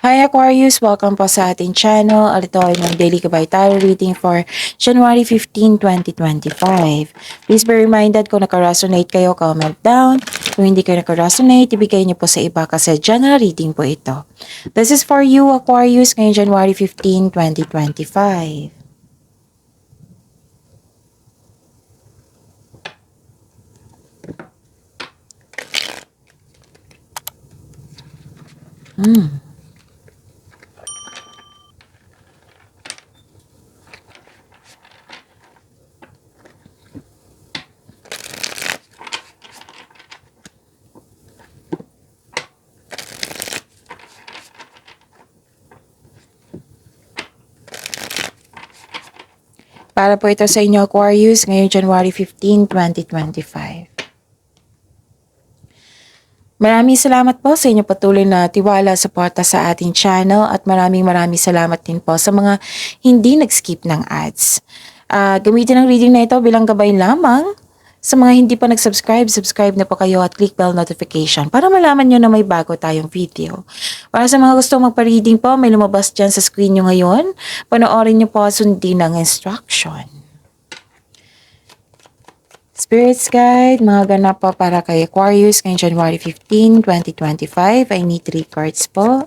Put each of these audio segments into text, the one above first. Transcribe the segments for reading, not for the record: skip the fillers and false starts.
Hi Aquarius! Welcome po sa ating channel. Ito ay ng Daily Gabay Tarot reading for January 15, 2025. Please be reminded kung naka-resonate kayo, comment down. Kung hindi kayo naka-resonate, ibigay niyo po sa iba kasi general reading po ito. This is for you Aquarius ngayong January 15, 2025. Para po ito sa inyo Aquarius ngayong January 15, 2025. Maraming salamat po sa inyo patuloy na tiwala, suporta sa ating channel at maraming salamat din po sa mga hindi nag-skip ng ads. Gamitin ang reading na ito bilang gabay lamang. Sa mga hindi pa nag-subscribe, subscribe na po kayo at click bell notification para malaman nyo na may bago tayong video. Para sa mga gustong magpa-reading po, may lumabas dyan sa screen nyo ngayon. Panoorin nyo po, sundin ang instruction. Spirits Guide, mga ganap po para kay Aquarius ngayong January 15, 2025. I need 3 cards po.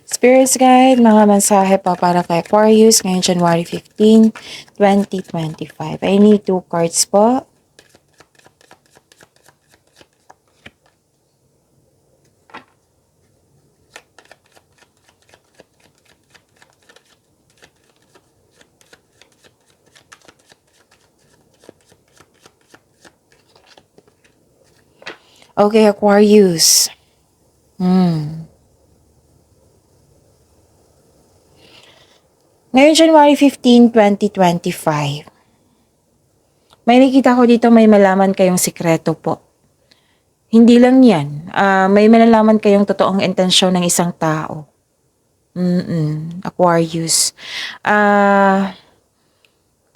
Spirits Guide, mga mensahe pa para kay Aquarius ngayong January 15, 2025. I need 2 cards po. Okay, Aquarius. Ngayon, January 15, 2025. May nakita ko dito may malaman kayong sikreto po. Hindi lang yan. May malalaman kayong totoong intensyon ng isang tao. Aquarius.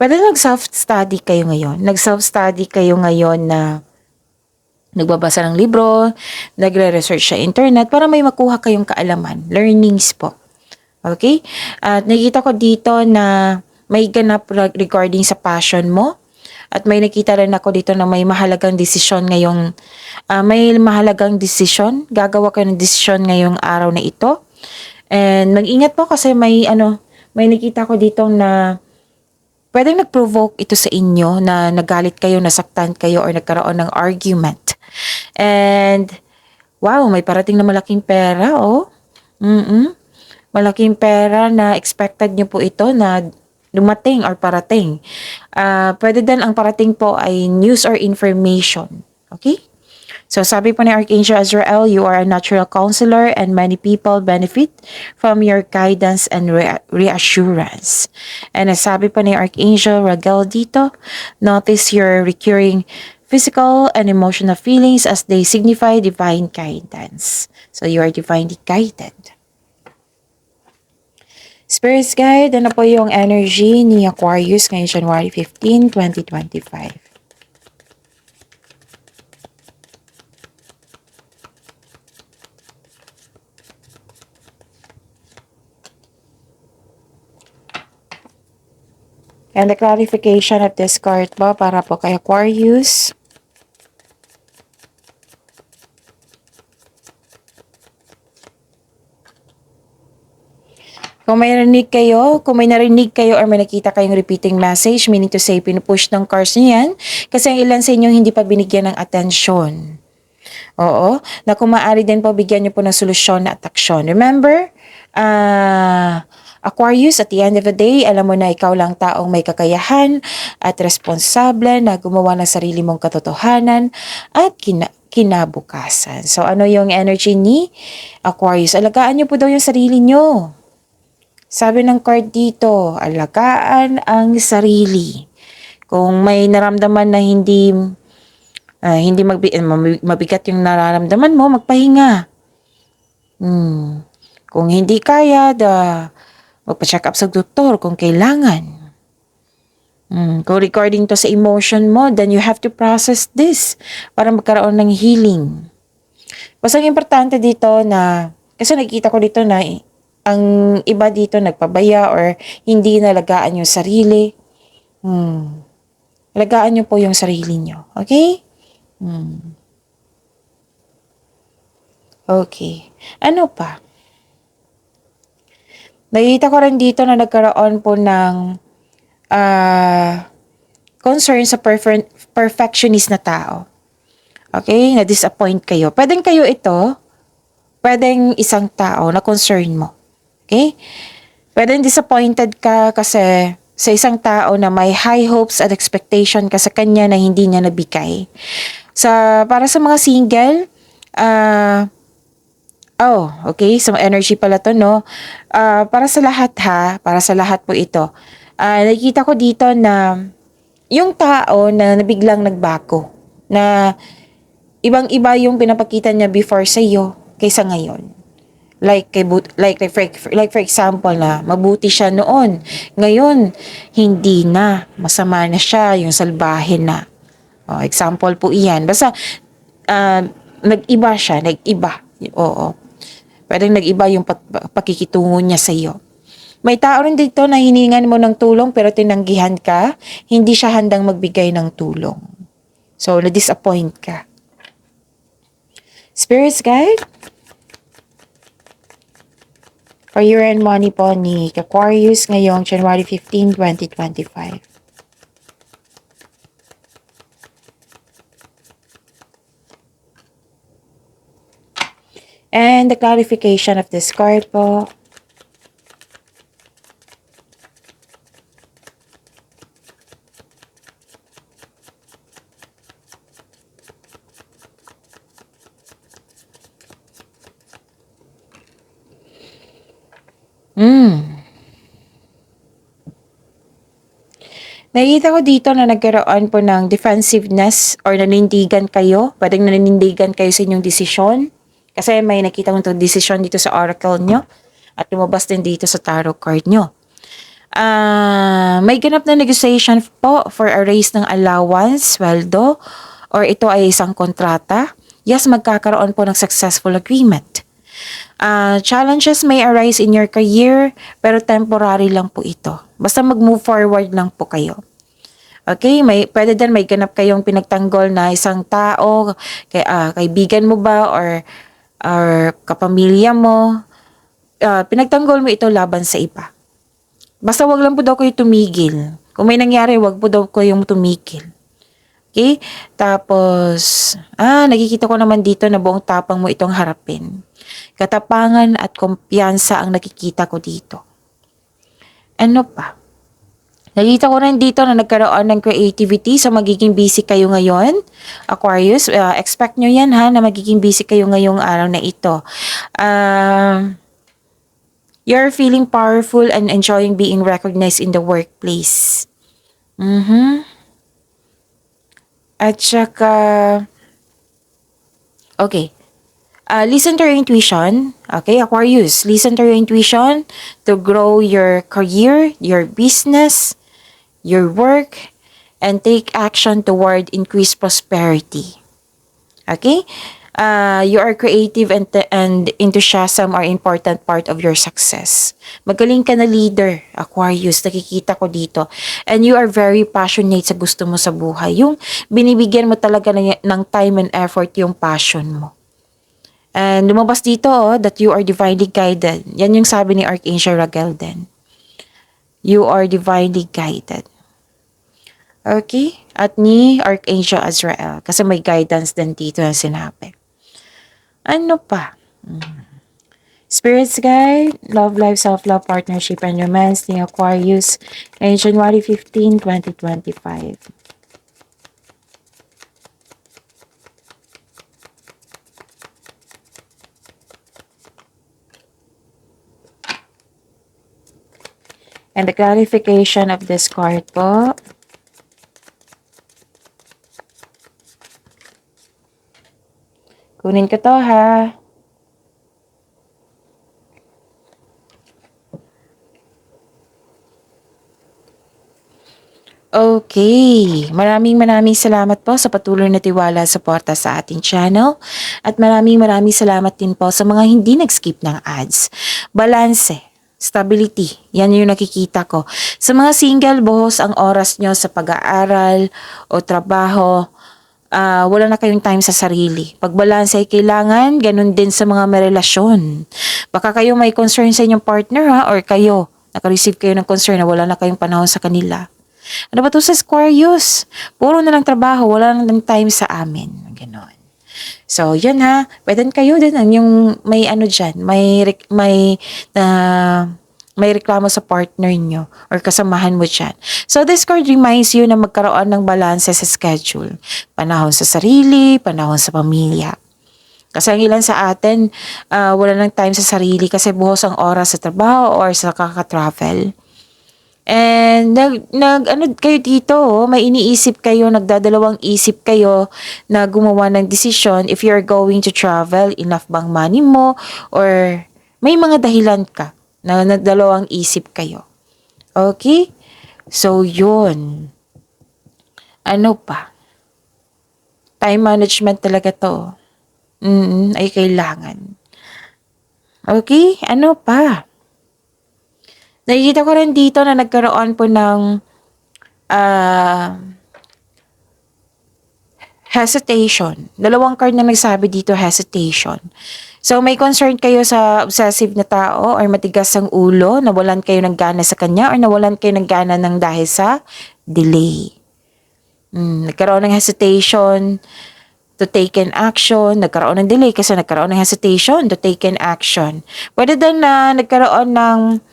Pwede nag-self-study kayo ngayon. Nag-self-study kayo ngayon na nagbabasa ng libro, nagre-research sa internet para may makuha kayong kaalaman. Learnings po. Okay? At nakita ko dito na may ganap regarding sa passion mo. At may nakita rin ako dito na may mahalagang desisyon ngayong, gagawa kayo ng desisyon ngayong araw na ito. And mag-ingat po kasi may nakita ko dito na pwedeng nag-provoke ito sa inyo na nagalit kayo, nasaktan kayo, or nagkaroon ng argument. And, wow, may parating na malaking pera, oh. Malaking pera na expected nyo po ito na dumating or parating. Pwede din ang parating po ay news or information. Okay? So sabi po ni Archangel Azrael, you are a natural counselor and many people benefit from your guidance and reassurance. And sabi po ni Archangel Raguel dito, notice your recurring physical and emotional feelings as they signify divine guidance. So you are divinely guided. Spirits Guide, ano po yung energy ni Aquarius ngayong January 15, 2025? And the clarification of this card po para po kay Aquarius. Kung may narinig kayo or may nakita kayong repeating message, meaning to say, pinupush ng cards niyan, kasi ang ilan sa inyo hindi pa binigyan ng atensyon. Oo, na kung maaari din po, bigyan niyo po ng solusyon at aksyon. Remember, Aquarius, at the end of the day, alam mo na ikaw lang taong may kakayahan at responsable na gumawa ng sarili mong katotohanan at kinabukasan. So ano yung energy ni Aquarius? Alagaan niyo po daw yung sarili niyo. Sabi ng card dito, alagaan ang sarili. Kung may naramdaman na mabigat yung nararamdaman mo, magpahinga. Kung hindi kaya, magpa-check up sa doktor kung kailangan. Kung regarding to sa emotion mo, then you have to process this para magkaroon ng healing. Basta ang importante dito na, kasi nakikita ko dito na ang iba dito nagpabaya or hindi nalagaan yung sarili. Alagaan nyo po yung sarili nyo. Okay? Okay. Ano pa? Nakita ko rin dito na nagkaroon po ng concern sa perfectionist na tao. Okay? Na-disappoint kayo. Pwedeng kayo ito, pwedeng isang tao na concern mo. Okay? Pwedeng disappointed ka kasi sa isang tao na may high hopes at expectation ka sa kanya na hindi niya nabigay. Para sa mga single, okay. So, energy pala to, no? Para sa lahat para sa lahat po ito. Nakikita ko dito na yung tao na nabiglang nagbago, na ibang-iba yung pinapakita niya before sa iyo kaysa ngayon. Like for example na mabuti siya noon. Ngayon, hindi na. Masama na siya, yung salbahe na. Example po iyan. Basta, nag-iba siya, nag-iba. Oo. Pwedeng nag-iba yung pakikitungo niya sa iyo. May tao rin dito na hiningan mo ng tulong pero tinanggihan ka, hindi siya handang magbigay ng tulong. So, na-disappoint ka. Spirits guide? For your and money po ni Aquarius ngayong January 15, 2025. And the clarification of this card po. Nakikita ko dito na nagkaroon po ng defensiveness or nanindigan kayo. Pwedeng nanindigan kayo sa inyong desisyon. Kasi may nakita ko itong desisyon dito sa oracle nyo. At lumabas din dito sa tarot card nyo. May ganap na negotiation po for a raise ng allowance, sweldo, or ito ay isang kontrata. Yes, magkakaroon po ng successful agreement. Challenges may arise in your career, pero temporary lang po ito. Basta mag-move forward lang po kayo. Okay, pwede din may ganap kayong pinagtanggol na isang tao, kaibigan mo ba or kapamilya mo. Pinagtanggol mo ito laban sa iba. Basta wag lang po daw kayo tumigil. Kung may nangyari, wag po daw kayong tumigil. Okay? Tapos, nakikita ko naman dito na buong tapang mo itong harapin. Katapangan at kumpiyansa ang nakikita ko dito. Ano pa? Nakita ko rin dito na nagkaroon ng creativity, so magiging busy kayo ngayon. Aquarius, expect nyo yan na magiging busy kayo ngayong araw na ito. You're feeling powerful and enjoying being recognized in the workplace. At saka, okay. Listen to your intuition. Okay, Aquarius, listen to your intuition to grow your career, your business, your work, and take action toward increased prosperity. Okay? Your creative and enthusiasm are important part of your success. Magaling ka na leader, Aquarius, nakikita ko dito. And you are very passionate sa gusto mo sa buhay. Yung binibigyan mo talaga ng time and effort yung passion mo. And lumabas dito that you are divinely guided. Yan yung sabi ni Archangel Raguel din. You are divinely guided. Okay? At ni Archangel Azrael. Kasi may guidance din dito na sinabi. Ano pa? Spirits guide, love life, self-love, partnership, and romance ni Aquarius ngayong January 15, 2025. And the clarification of this card po. Kunin ko to ha. Okay. Maraming salamat po sa patuloy na tiwala at suporta sa ating channel. At maraming salamat din po sa mga hindi nag-skip ng ads. Balanse, stability, yan yung nakikita ko. Sa mga single, buhos ang oras nyo sa pag-aaral o trabaho. Wala na kayong time sa sarili. Pag balanse ay kailangan, ganun din sa mga may relasyon. Baka kayo may concern sa inyong partner ha, or kayo, naka-receive kayo ng concern na wala na kayong panahon sa kanila. Ano ba to sa Aquarius? Puro na lang trabaho, wala na lang time sa amin. Ganon. So, yun ha. Pwede kayo din yung may ano dyan, may reklamo sa partner nyo or kasamahan mo dyan. So, this card reminds you na magkaroon ng balance sa schedule. Panahon sa sarili, panahon sa pamilya. Kasi ang ilan sa atin, wala nang time sa sarili kasi buhos ang oras sa trabaho or sa kaka-travel. And ano kayo dito, may iniisip kayo, nagdadalawang isip kayo na gumawa ng desisyon if you're going to travel, enough bang money mo, or may mga dahilan ka na nagdalawang isip kayo. Okay? So, yun. Ano pa? Time management talaga to. Ay kailangan. Okay? Ano pa? Nakikita ko rin dito na nagkaroon po ng hesitation. Dalawang card na nagsabi dito, hesitation. So, may concern kayo sa obsessive na tao or matigas ang ulo, nawalan kayo ng gana sa kanya or nawalan kayo ng gana ng dahil sa delay. Nagkaroon ng hesitation to take an action, nagkaroon ng delay kasi nagkaroon ng hesitation to take an action. Pwede din na nagkaroon ng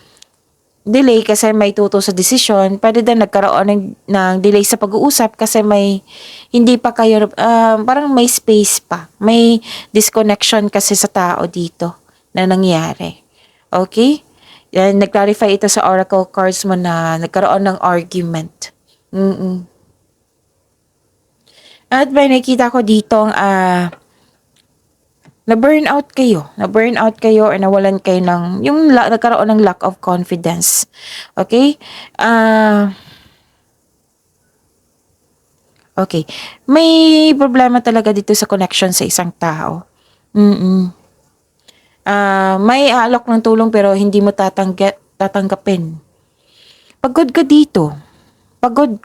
delay kasi may tuto sa desisyon, pwede din nagkaroon ng delay sa pag-uusap kasi may hindi pa kayo, parang may space pa. May disconnection kasi sa tao dito na nangyari. Okay? Yan, nag-clarify ito sa oracle cards mo na nagkaroon ng argument. At may nakita ko ditong na-burnout kayo or nawalan kayo ng, yung nagkaroon ng lack of confidence. Okay? Okay. May problema talaga dito sa connection sa isang tao. May alok ng tulong pero hindi mo tatanggapin. Pagod ka dito. Pagod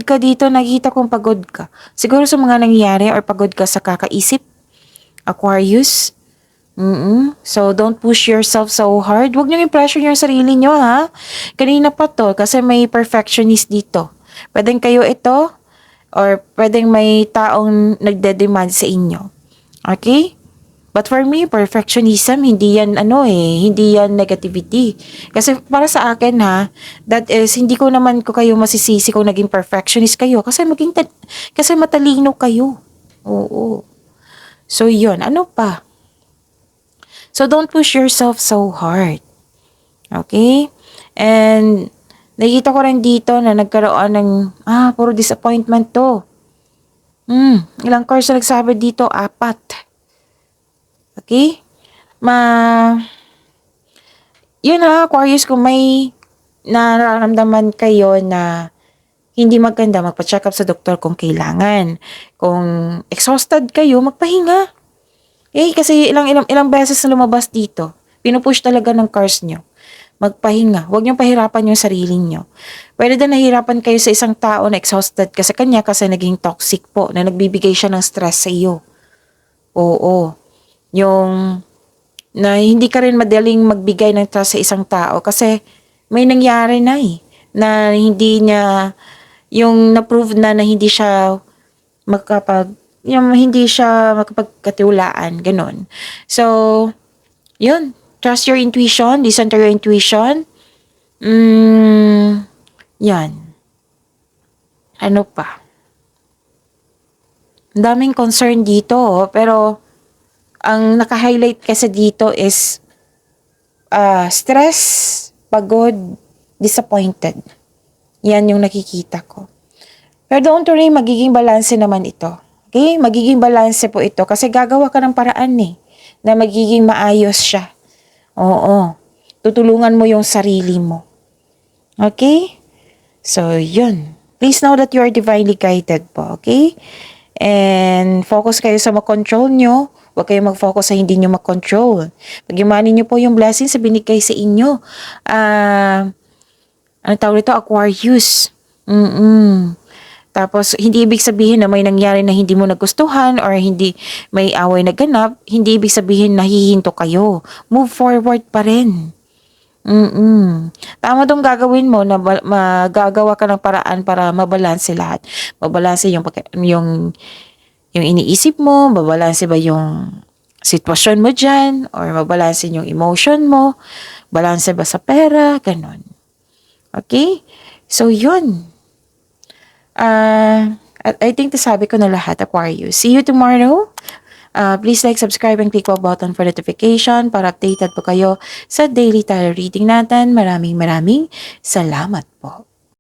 ka dito, nakita kong pagod ka. Siguro sa mga nangyayari or pagod ka sa kakaisip. Aquarius. So, don't push yourself so hard. Huwag niyo i-pressure yung sarili niyo, ha? Kanina pa to, kasi may perfectionist dito. Pwedeng kayo ito, or pwedeng may taong nagde-demand sa inyo. Okay? But for me, perfectionism, hindi yan hindi yan negativity. Kasi para sa akin ha, that is, hindi ko naman ko kayo masisisi kung naging perfectionist kayo. Kasi kasi matalino kayo. Oo. So, yun. Ano pa? So, don't push yourself so hard. Okay? And, nakita ko rin dito na nagkaroon ng, puro disappointment to. Ilang cards na nagsabi dito? 4. Okay? Yun Aquarius, kung may nararamdaman kayo na hindi maganda, magpa-check up sa doktor kung kailangan. Kung exhausted kayo, magpahinga. Kasi ilang beses na lumabas dito, pinupush talaga ng cards nyo. Magpahinga. Huwag nyo pahirapan yung sarili nyo. Pwede din nahirapan kayo sa isang tao na exhausted ka sa kanya kasi naging toxic po, na nagbibigay siya ng stress sa iyo. Oo. Yung na hindi ka rin madaling magbigay ng trust sa isang tao kasi may nangyari na na hindi niya, yung na-prove na hindi siya hindi siya makapagkatiwalaan, ganun. So, Yun. Trust your intuition. Listen to your intuition. Yan. Ano pa? Ang daming concern dito, pero ang naka-highlight kasi dito is stress, pagod, disappointed. Yan yung nakikita ko. Pero don't worry, magiging balanse naman ito. Okay? Magiging balanse po ito kasi gagawa ka ng paraan na magiging maayos siya. Oo. Tutulungan mo yung sarili mo. Okay? So, yun. Please know that you are divinely guided po. Okay? And focus kayo sa makontrol nyo. Huwag kayo mag-focus sa hindi nyo makontrol. Pag-imanin nyo po yung blessings sa binigay sa inyo. Ano tawag ito? Aquarius. Tapos, hindi ibig sabihin na may nangyari na hindi mo nagustuhan or hindi may away na ganap. Hindi ibig sabihin na hihinto kayo. Move forward pa rin. Tama dong gagawin mo na magagawa ka ng paraan para mabalanse lahat. Mabalanse yung iniisip mo, mabalanse ba yung sitwasyon mo dyan, or mabalanse yung emotion mo, balanse ba sa pera, ganon. Okay? So, yun. I think nasabi ko na lahat, Aquarius. See you tomorrow. Please like, subscribe, and click the button for notification para updated po kayo sa daily tarot reading natin. Maraming salamat po.